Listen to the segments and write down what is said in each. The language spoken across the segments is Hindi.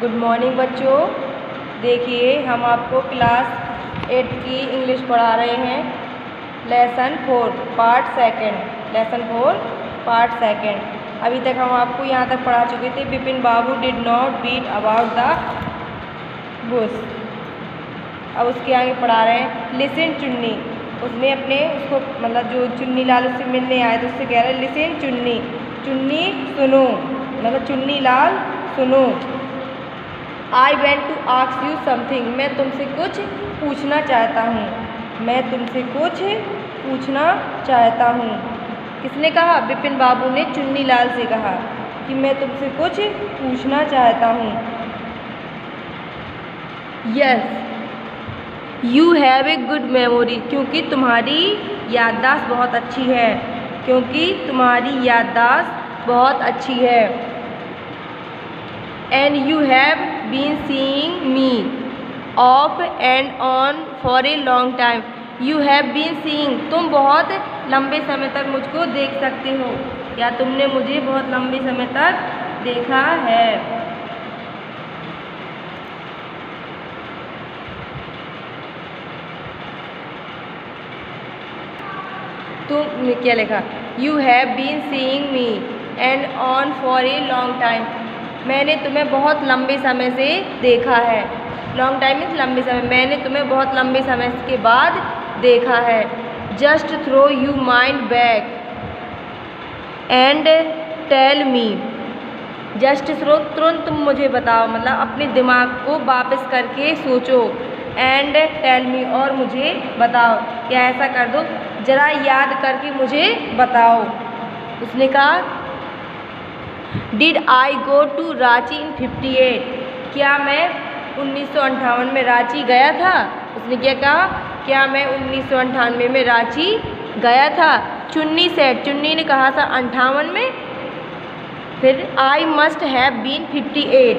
गुड मॉर्निंग बच्चों। देखिए हम आपको क्लास 8 की इंग्लिश पढ़ा रहे हैं। Lesson 4 part second. अभी तक हम आपको यहाँ तक पढ़ा चुके थे। Bipin Babu did not beat about the bush. अब उसके आगे पढ़ा रहे हैं लिसन चुन्नी। उसने अपने उसको मतलब जो चुन्नी लाल उससे मिलने आए तो उससे कह रहे हैं लिसन चुन्नी, चुन्नी सुनो, मतलब चुन्नी लाल सुनो। I went to ask you something, मैं तुमसे कुछ पूछना चाहता हूँ। मैं तुमसे कुछ पूछना चाहता हूँ। किसने कहा? बिपिन बाबू ने चुन्नी लाल से कहा कि मैं तुमसे कुछ पूछना चाहता हूँ। Yes you have a good memory, क्योंकि तुम्हारी याददाश्त बहुत अच्छी है, क्योंकि तुम्हारी याददाश्त बहुत अच्छी है। And you have been seeing me off and on for a long time. You have been seeing, तुम बहुत लंबे समय तक मुझको देख सकते हो, या तुमने मुझे बहुत लंबे समय तक देखा है। तुम क्या लिखा? You have been seeing me and on for a long time, मैंने तुम्हें बहुत लंबे समय से देखा है। लॉन्ग टाइम मीन्स लंबे समय। मैंने तुम्हें बहुत लंबे समय के बाद देखा है। Just throw you mind back and tell me. Just throw तुरंत तुम मुझे बताओ, मतलब अपने दिमाग को वापस करके सोचो। एंड टेल मी, और मुझे बताओ, या ऐसा कर दो ज़रा याद करके मुझे बताओ। उसने कहा did I go to Ranchi in 58, क्या मैं 1958 में रांची गया था? उसने क्या कहा? क्या मैं 1998 में रांची गया था? चुन्नी सेड, चुन्नी ने कहा था 58 में। फिर आई मस्ट हैव बीन 58,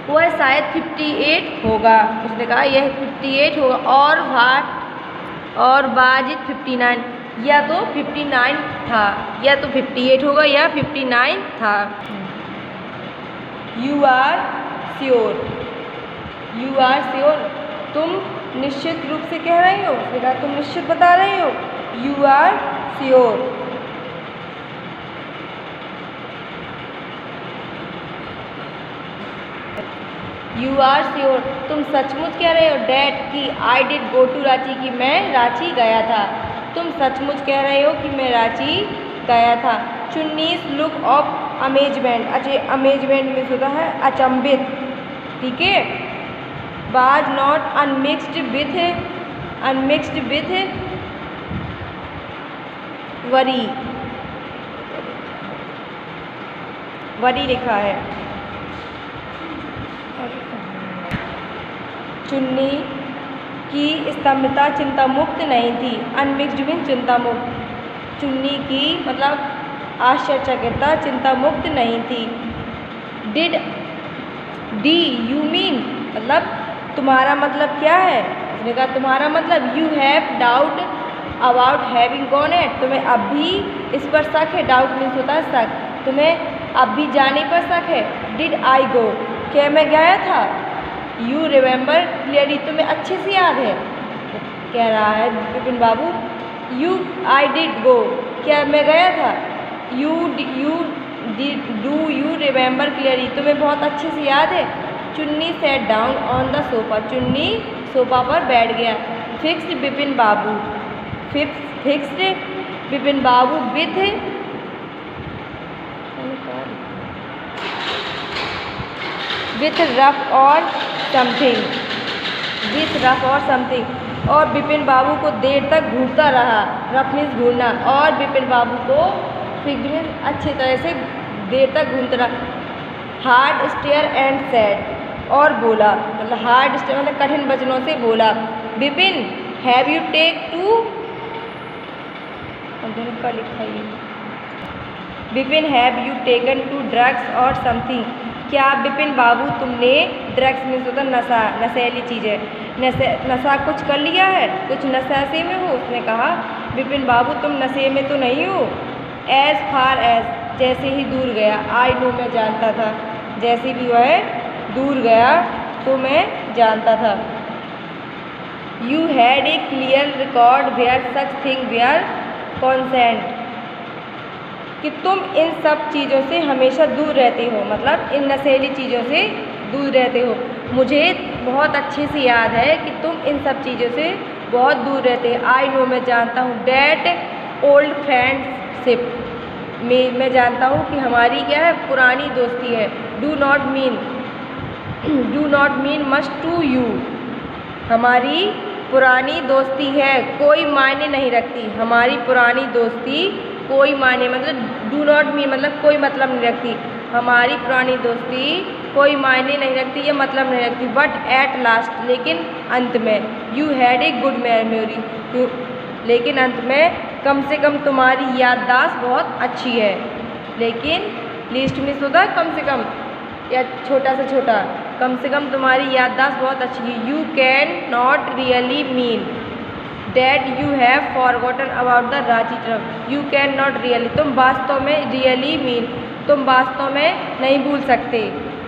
वह शायद 58 होगा। उसने कहा यह 58 होगा। और बाज 59, या तो 59 था, या तो 58 होगा या 59 था। You are sure, you are sure, तुम निश्चित रूप से कह रहे हो। उसने कहा तुम निश्चित बता रहे हो। You are sure. You are sure, तुम सचमुच कह रहे हो। डैट कि I did go to Ranchi, कि मैं रांची गया था। तुम सचमुच कह रहे हो कि मैं रांची गया था। चुन्नीस लुक ऑफ अमेजमेंट, अच्छा अमेजमेंट में होता है अचंभित, ठीक है। Was not unmixed with worry लिखा है। चुन्नी की स्तंभता चिंता मुक्त नहीं थी। अनमिक्सड मीन चिंता मुक्त। चुन्नी की मतलब आश्चर्यचकितता चिंता मुक्त नहीं थी। डी यू मीन, मतलब तुम्हारा मतलब क्या है? उसने कहा तुम्हारा मतलब you have doubt about having gone eight, तुम्हें अब भी इस पर शक है। डाउट मीन्स होता है शक, तुम्हें अब भी जाने पर शक है। डिड आई गो, क्या मैं गया था? यू रिमेंबर क्लियरली, तुम्हें अच्छे से याद है। कह रहा है बिपिन बाबू यू आई डिड गो, क्या मैं गया था? डू यू रिमेंबर क्लियरली, तुम्हें बहुत अच्छे से याद है। चुन्नी set down on the sofa, चुन्नी सोफा पर बैठ गया। Fixed Bipin Babu, fixed Bipin Babu with rough और समथिंग, और बिपिन बाबू को देर तक घूरता रहा। रफ मीन्स घूरना, और बिपिन बाबू को फिक्स्ड मीन्स अच्छी तरह से देर तक घूरता रहा। हार्ड स्टेयर एंड सैड, और बोला, मतलब हार्ड स्टेयर मतलब कठिन वचनों से बोला। Bipin have you take to, का लिखा है Bipin have you taken to drugs और समथिंग, क्या बिपिन बाबू तुमने, ड्रग्स मीन्स होता नशा, नशेली चीज़ें, नशा कुछ कर लिया है, कुछ नशे में हो? उसने कहा बिपिन बाबू तुम नशे में तो नहीं हो। एज फार एज, जैसे ही दूर गया। आई नो, मैं जानता था, जैसे भी वह दूर गया तो मैं जानता था। You had a clear record where such thing where consent, कि तुम इन सब चीज़ों से हमेशा दूर रहते हो, मतलब इन नशीली चीज़ों से दूर रहते हो। मुझे बहुत अच्छे से याद है कि तुम इन सब चीज़ों से बहुत दूर रहते हो। आई नो, मैं जानता हूँ। डैट ओल्ड फ्रेंडशिप, मैं जानता हूँ कि हमारी क्या है, पुरानी दोस्ती है। Do not mean much to you, हमारी पुरानी दोस्ती है, कोई मायने नहीं रखती। हमारी पुरानी दोस्ती कोई मायने, मतलब डू नॉट मीन मतलब कोई मतलब नहीं रखती। हमारी पुरानी दोस्ती कोई मायने नहीं रखती, ये मतलब नहीं रखती। बट एट लास्ट, लेकिन अंत में, you had a good memory, लेकिन अंत में कम से कम तुम्हारी याददाश्त बहुत अच्छी है। लेकिन लिस्ट मिस होता है कम से कम, या छोटा से छोटा, कम से कम तुम्हारी याददाश्त बहुत अच्छी है। You can not really mean that you have forgotten about the Ranchi trip. You can not really, तुम वास्तव में, रियली मीन तुम वास्तव में नहीं भूल सकते,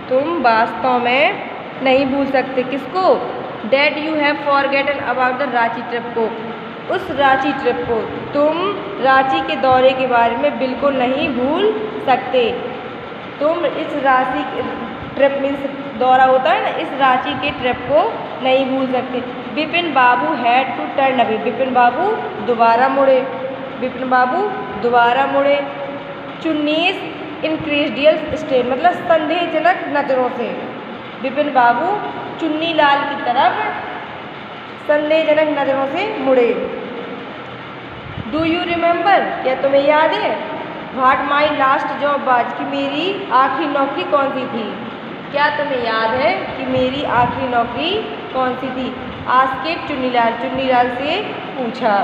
तुम वास्तव में नहीं भूल सकते। किसको? That you have forgotten about the Ranchi trip को, उस रांची ट्रिप को। तुम रांची के दौरे के बारे में बिल्कुल नहीं भूल सकते। तुम इस रांची ट्रिप मीन्स दौरा होता है ना, इस रांची के ट्रिप को नहीं भूल सकते। Vipin Babu had to turn away, Vipin Babu दोबारा मुड़े, विपिन बाबू दोबारा मुड़े। चुन्नीस इनक्रेडियल स्टेट, मतलब संदेहजनक नज़रों से, विपिन बाबू चुन्नी लाल की तरफ संदेहजनक नज़रों से मुड़े। डू यू रिमेंबर, क्या तुम्हें याद है? What my last job was, कि मेरी आखिरी नौकरी कौन सी थी? क्या तुम्हें याद है कि मेरी आखिरी नौकरी कौन सी थी? आस्केड चुन्नीलाल से पूछा।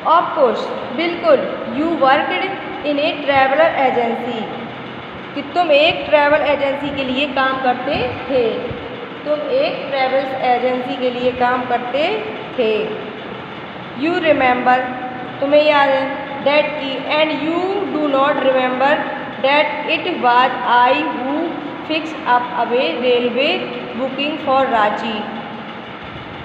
ऑफ कोर्स, बिल्कुल। You worked in A traveller agency, कि तुम एक ट्रैवल एजेंसी के लिए काम करते थे, तुम एक ट्रैवल्स एजेंसी के लिए काम करते थे। यू रिमेंबर, तुम्हें याद है, डैट की, and you do not remember that it was I who fix up away railway booking for Ranchi.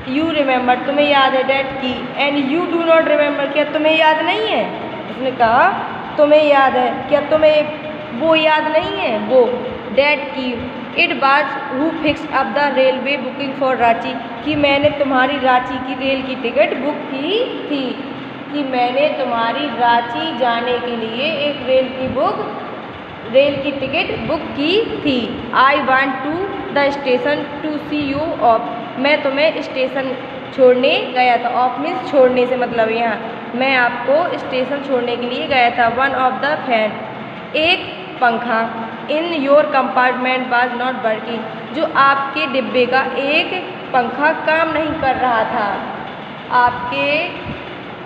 You remember, तुम्हें याद है, डैट की, and you do not remember, क्या तुम्हें याद नहीं है? उसने कहा तुम्हें याद है, क्या तुम्हें वो याद नहीं है? वो डैट की, it was who fix up the railway booking for Ranchi, कि मैंने तुम्हारी रांची की रेल की टिकट बुक की थी, कि मैंने तुम्हारी रांची जाने के लिए एक रेल की टिकट बुक की थी। I want to the station to see you off, मैं तुम्हें स्टेशन छोड़ने गया था। ऑफ मीन्स छोड़ने से मतलब यहाँ, मैं आपको स्टेशन छोड़ने के लिए गया था। वन ऑफ द फैन, एक पंखा, in your compartment was not working, जो आपके डिब्बे का एक पंखा काम नहीं कर रहा था। आपके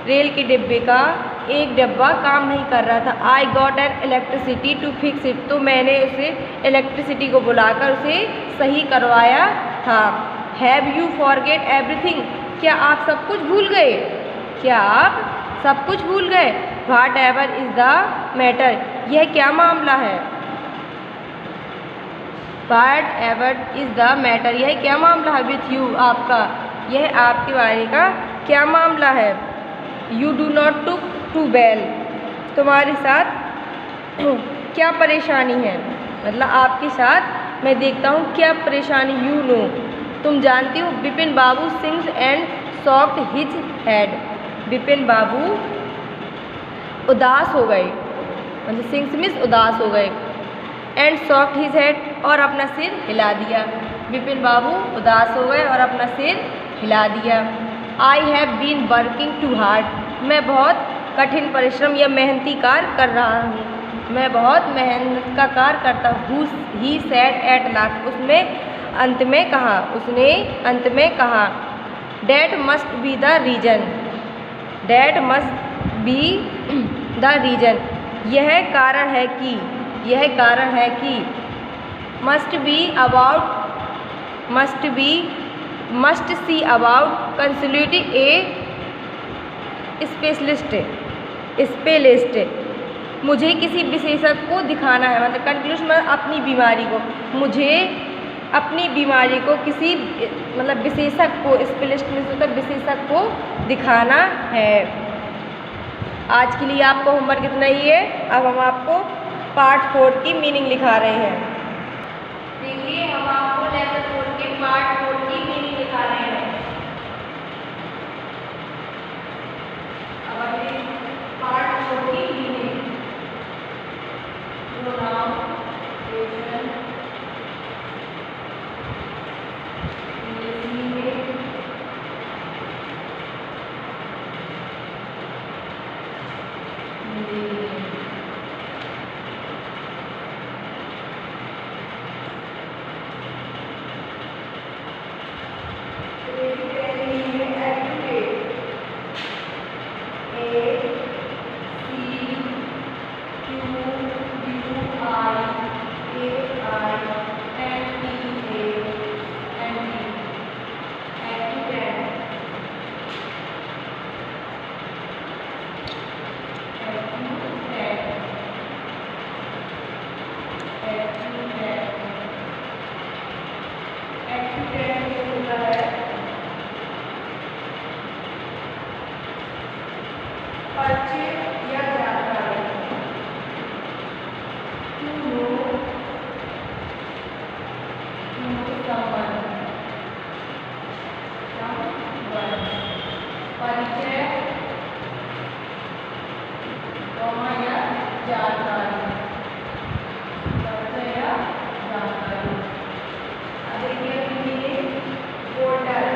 रेल के डिब्बे का एक डब्बा काम नहीं कर रहा था। I got an electricity to fix it, तो मैंने उसे इलेक्ट्रिसिटी को बुलाकर उसे सही करवाया था। हैव यू फॉरगेट एवरीथिंग, क्या आप सब कुछ भूल गए? क्या आप सब कुछ भूल गए? What ever is the matter, यह क्या मामला है? What ever is the matter, यह क्या मामला है? विथ यू, आपका, यह आपके बारे का क्या मामला है? You do not too well, तुम्हारे साथ क्या परेशानी है? मतलब आपके साथ मैं देखता हूँ क्या परेशानी। यू नो, तुम जानती हो। Vipin Babu sings and soft his head, Vipin Babu उदास हो गए, मतलब सिंग्स मीन्स उदास हो गए। एंड सॉफ्ट हिज हेड, और अपना सिर हिला दिया। विपिन बाबू उदास हो गए और अपना सिर हिला दिया। I have been working too hard, मैं बहुत कठिन परिश्रम या मेहनती कार्य कर रहा हूँ, मैं बहुत मेहनत का कार्य करता हूँ। ही सेड एट लास्ट, उसने अंत में कहा। That must be the reason, that must be the reason, यह कारण है कि। Must see about consulting a specialist, मुझे किसी विशेषज्ञ को दिखाना है, मतलब कंक्लूजन मतलब अपनी बीमारी को, मुझे अपनी बीमारी को किसी मतलब विशेषज्ञ को, स्पेशलिस्ट में होता है विशेषज्ञ को दिखाना है। आज के लिए आपको होमवर्क इतना ही है। अब हम आपको पार्ट 4 की मीनिंग लिखा रहे हैं। देखिए हम आपको लेसन 4 के पार्ट 4 की मीनिंग लिखा रहे हैं। अब अगले पार्ट 4 की मीनिंग, प्रोनाउन, क्वेश्चन, परिचय या जानकारी, टू नो संबंध, परिचय या जानकारी, परिचय या जानकारी। अब देखिए बोल्डर,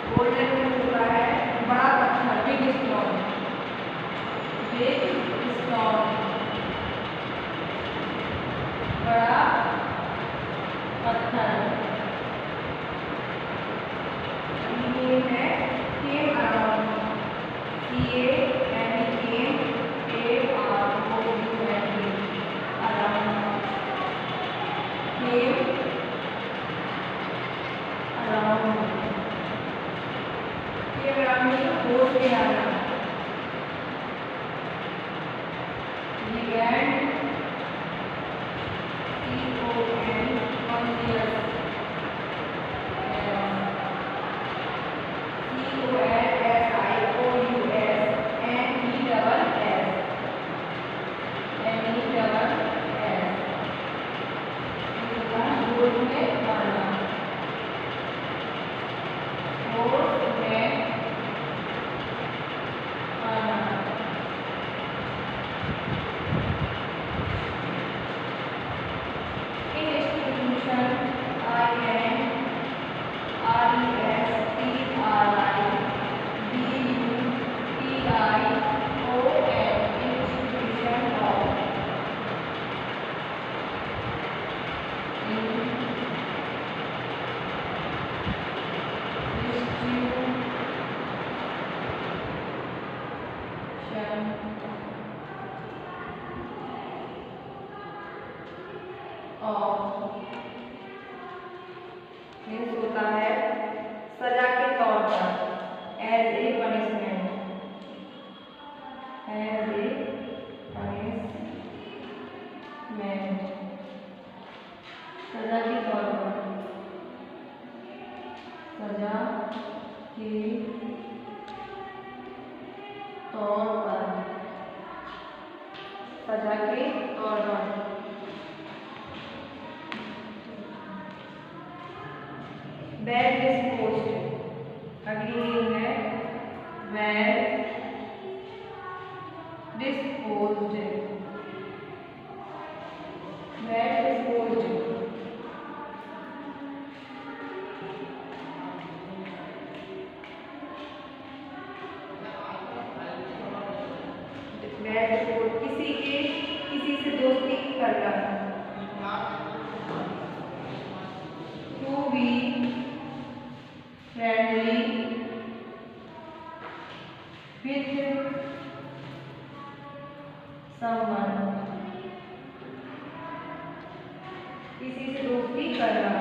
बोल्डर में होता है बड़ा पत्थर, बिग स्टोन, बिग स्टोन, बड़ा पत्थर। ये है केम अराउंड, होश में आना, लिगेंड, CON, कॉन्शियस, होता है सजा के तौर पर, as a punishment, as a punishment, सजा के तौर पर, सजा के तौर पर, सजा के तौर पर। बैड डिस्पोज्ड, अगली मीनिंग है bad disposed, bad disposed, bad disposed, किसी से दोस्ती करना, to be friendly with someone, किसी से दोस्ती करना।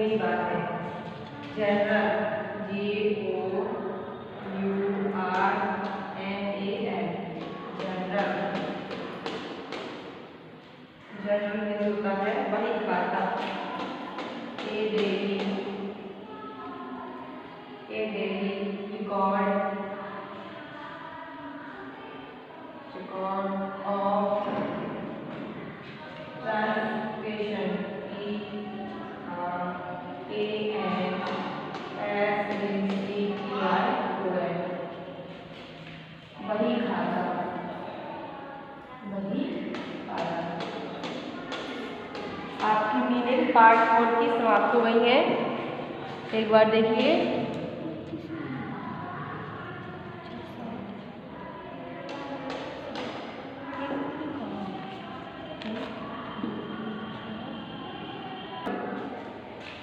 मेरी बात है। General, JOURNAL, general. जनरल में होता है वही खाता। ए डेली, रिकॉर्ड ऑफ ट्रांसलेशन, वही खाता, वही खाता। आपकी मीनिंग पार्ट 4 की समाप्त हो गई है। एक बार देखिए।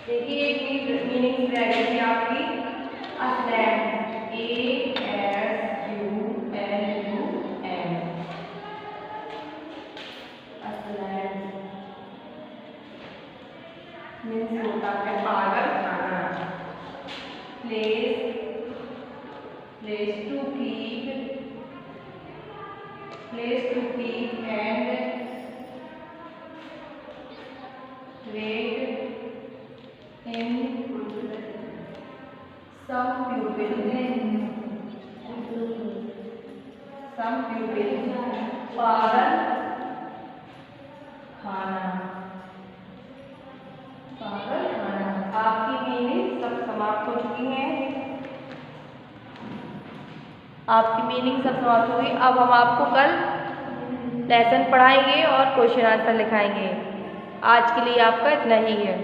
देखिए एक मीनिंग रह गई है आपकी। असलैंड, ASULUM, असलैंड मीन्स होता है पागल खाना। Place to keep and wait in some pupil, पागल खाना, पागल खाना। आपकी मीनिंग सब समाप्त हो चुकी है। आपकी मीनिंग सब समाप्त हो गई। अब हम आपको कल लेसन पढ़ाएंगे और क्वेश्चन आंसर लिखाएंगे। आज के लिए आपका इतना ही है।